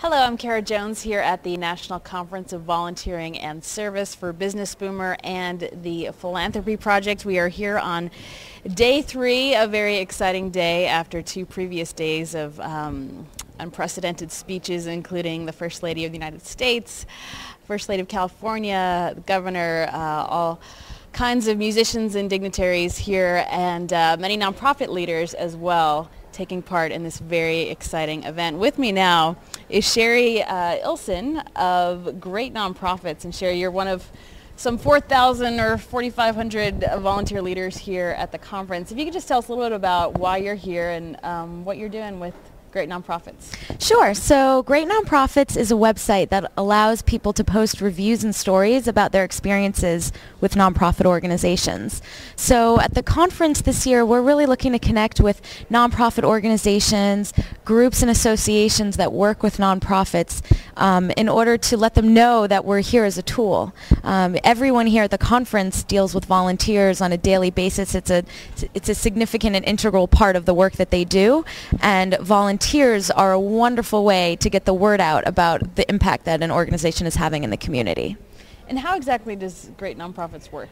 Hello, I'm Kara Jones here at the National Conference of Volunteering and Service for Business Boomer and the Philanthropy Project. We are here on day 3, a very exciting day after 2 previous days of unprecedented speeches, including the First Lady of the United States, First Lady of California, the Governor, all kinds of musicians and dignitaries here, and many nonprofit leaders as well taking part in this very exciting event. With me now is S Ilsen of Great Nonprofits. And Sherry, you're one of some 4,000 or 4,500 volunteer leaders here at the conference. If you could just tell us a little bit about why you're here and what you're doing with Great Nonprofits. Sure. So Great Nonprofits is a website that allows people to post reviews and stories about their experiences with nonprofit organizations. So at the conference this year, we're really looking to connect with nonprofit organizations, groups and associations that work with nonprofits in order to let them know that we're here as a tool. Everyone here at the conference deals with volunteers on a daily basis. It's a significant and integral part of the work that they do, and volunteers are a wonderful way to get the word out about the impact that an organization is having in the community. And how exactly does Great Nonprofits work?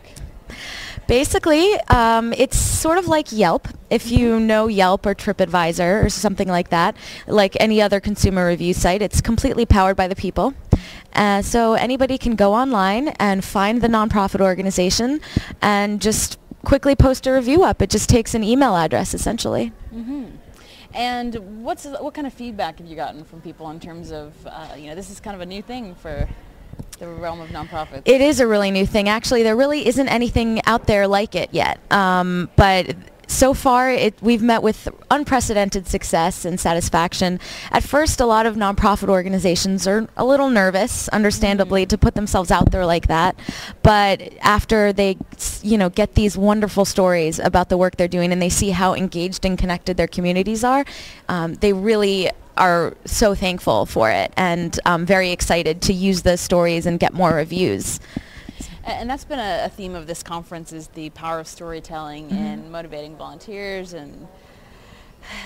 Basically, it's sort of like Yelp, if you know Yelp or TripAdvisor or something like that, like any other consumer review site. It's completely powered by the people. So anybody can go online and find the nonprofit organization and just quickly post a review up. It just takes an email address, essentially. Mm-hmm. And what kind of feedback have you gotten from people in terms of, this is kind of a new thing for the realm of nonprofits? It is a really new thing. Actually, there really isn't anything out there like it yet. But so far, we've met with unprecedented success and satisfaction. At first, a lot of nonprofit organizations are a little nervous, understandably, to put themselves out there like that. But after they, get these wonderful stories about the work they're doing and they see how engaged and connected their communities are, they really are so thankful for it and very excited to use those stories and get more reviews. And that's been a theme of this conference, is the power of storytelling and motivating volunteers and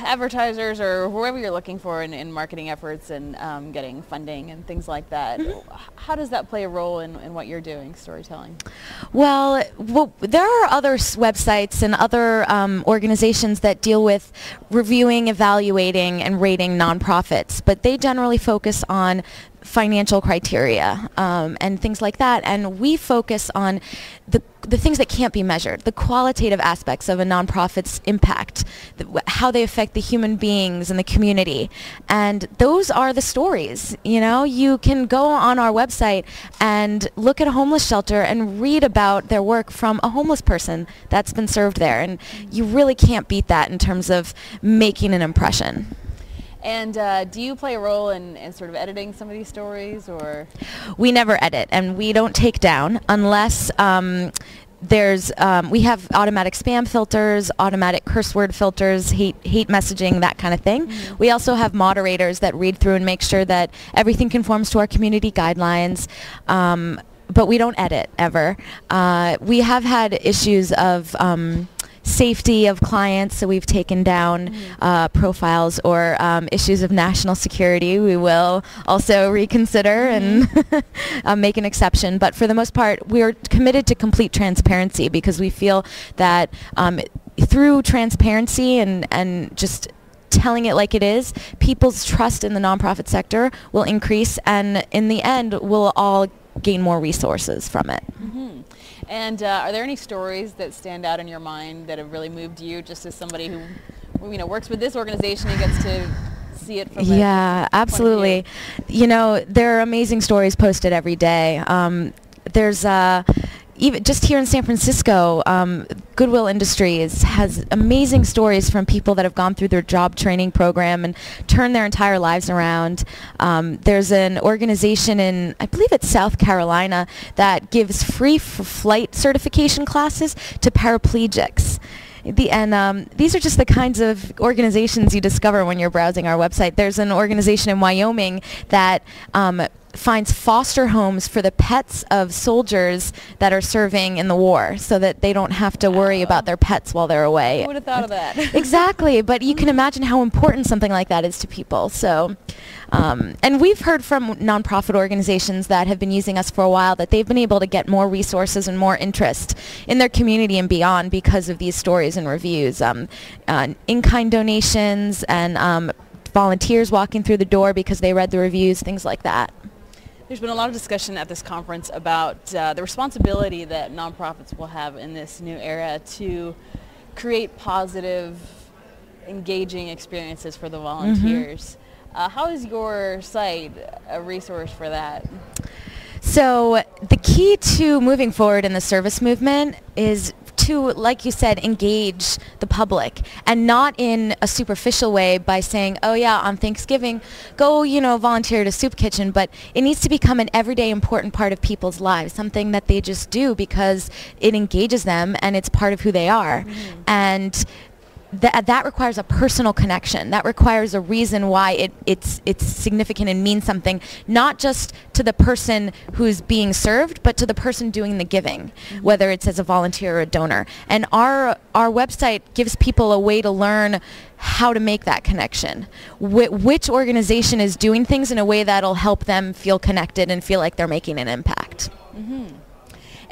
advertisers or whoever you're looking for in marketing efforts and getting funding and things like that. How does that play a role in what you're doing, storytelling? Well, there are other websites and other organizations that deal with reviewing, evaluating, and rating nonprofits, but they generally focus on financial criteria and things like that, and we focus on the things that can't be measured, the qualitative aspects of a nonprofit's impact, how they affect the human beings and the community, and those are the stories. You can go on our website and look at a homeless shelter and read about their work from a homeless person that's been served there, and you really can't beat that in terms of making an impression. And do you play a role in sort of editing some of these stories, or? We never edit, and we don't take down unless we have automatic spam filters, automatic curse word filters, hate messaging, that kind of thing. We also have moderators that read through and make sure that everything conforms to our community guidelines. But we don't edit, ever. We have had issues of safety of clients, so we've taken down profiles, or issues of national security. We will also reconsider and make an exception. But for the most part, we are committed to complete transparency, because we feel that through transparency and just telling it like it is, people's trust in the nonprofit sector will increase, and in the end, we'll all gain more resources from it. And are there any stories that stand out in your mind that have really moved you, just as somebody who works with this organization and gets to see it from absolutely. There are amazing stories posted every day. There's even just here in San Francisco, Goodwill Industries has amazing stories from people that have gone through their job training program and turned their entire lives around. There's an organization in, I believe it's South Carolina, that gives free flight certification classes to paraplegics. These are just the kinds of organizations you discover when you're browsing our website. There's an organization in Wyoming that finds foster homes for the pets of soldiers that are serving in the war so that they don't have to worry about their pets while they're away. Who would have thought of that? Exactly, but you can imagine how important something like that is to people. So, and we've heard from nonprofit organizations that have been using us for a while that they've been able to get more resources and more interest in their community and beyond because of these stories and reviews. In-kind donations and volunteers walking through the door because they read the reviews, things like that. There's been a lot of discussion at this conference about the responsibility that nonprofits will have in this new era to create positive, engaging experiences for the volunteers. How is your site a resource for that? So the key to moving forward in the service movement is to, like you said, engage the public, and not in a superficial way by saying, oh yeah, on Thanksgiving, go, volunteer at a soup kitchen, but it needs to become an everyday important part of people's lives, something that they just do because it engages them and it's part of who they are. And that requires a personal connection. That requires a reason why it's significant and means something, not just to the person who's being served, but to the person doing the giving, whether it's as a volunteer or a donor. And our website gives people a way to learn how to make that connection. Which organization is doing things in a way that'll help them feel connected and feel like they're making an impact.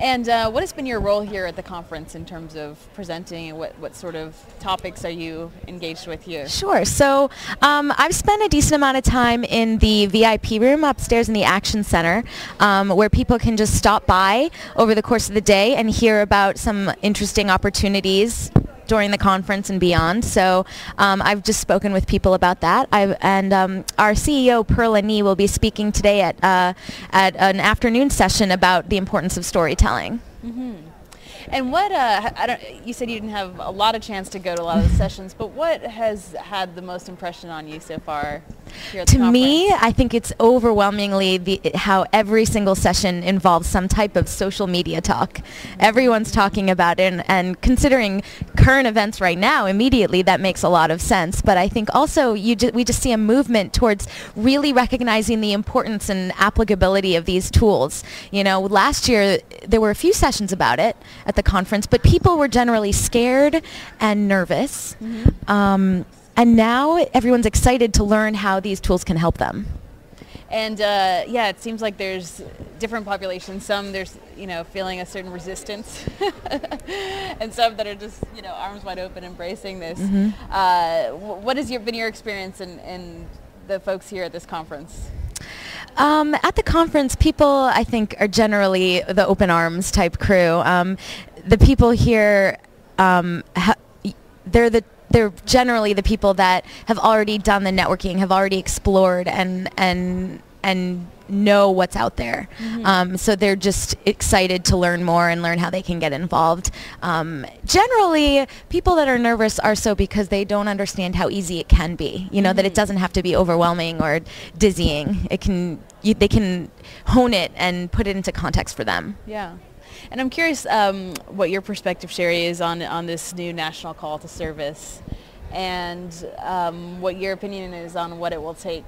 And what has been your role here at the conference in terms of presenting, and what sort of topics are you engaged with here? Sure. So I've spent a decent amount of time in the VIP room upstairs in the Action Center, where people can just stop by over the course of the day and hear about some interesting opportunities during the conference and beyond. So I've just spoken with people about that. And our CEO, Perla Nee, will be speaking today at an afternoon session about the importance of storytelling. And what, you said you didn't have a lot of chance to go to a lot of the sessions, but what has had the most impression on you so far here at the conference? To me, I think it's overwhelmingly how every single session involves some type of social media talk. Everyone's talking about it, and considering current events right now, immediately that makes a lot of sense. But I think also we just see a movement towards really recognizing the importance and applicability of these tools. Last year there were a few sessions about it at the conference, but people were generally scared and nervous. And now everyone's excited to learn how these tools can help them. And it seems like there's different populations. Some there's feeling a certain resistance, and some that are just arms wide open, embracing this. What has been your experience and the folks here at this conference? At the conference, people, I think, are generally the open arms type crew. The people here, they're generally the people that have already done the networking, have already explored and know what's out there. So they're just excited to learn more and learn how they can get involved. Generally, people that are nervous are so because they don't understand how easy it can be. That it doesn't have to be overwhelming or dizzying. They can hone it and put it into context for them. Yeah. And I'm curious what your perspective, Sherry, is on this new national call to service, and what your opinion is on what it will take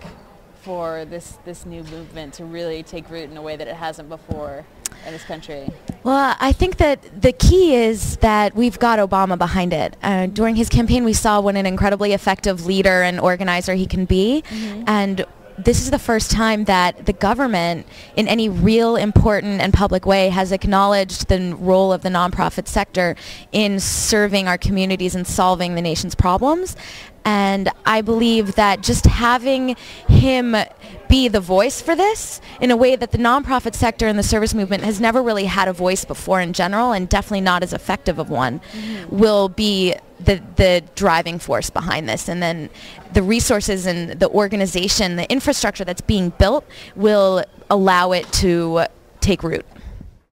for this new movement to really take root in a way that it hasn't before in this country. Well, I think that the key is that we've got Obama behind it. During his campaign, we saw what an incredibly effective leader and organizer he can be, and this is the first time that the government, in any real important and public way, has acknowledged the role of the nonprofit sector in serving our communities and solving the nation's problems. And I believe that just having him be the voice for this in a way that the nonprofit sector and the service movement has never really had a voice before in general, and definitely not as effective of one, will be the driving force behind this. And then the resources and the organization, the infrastructure that's being built will allow it to take root.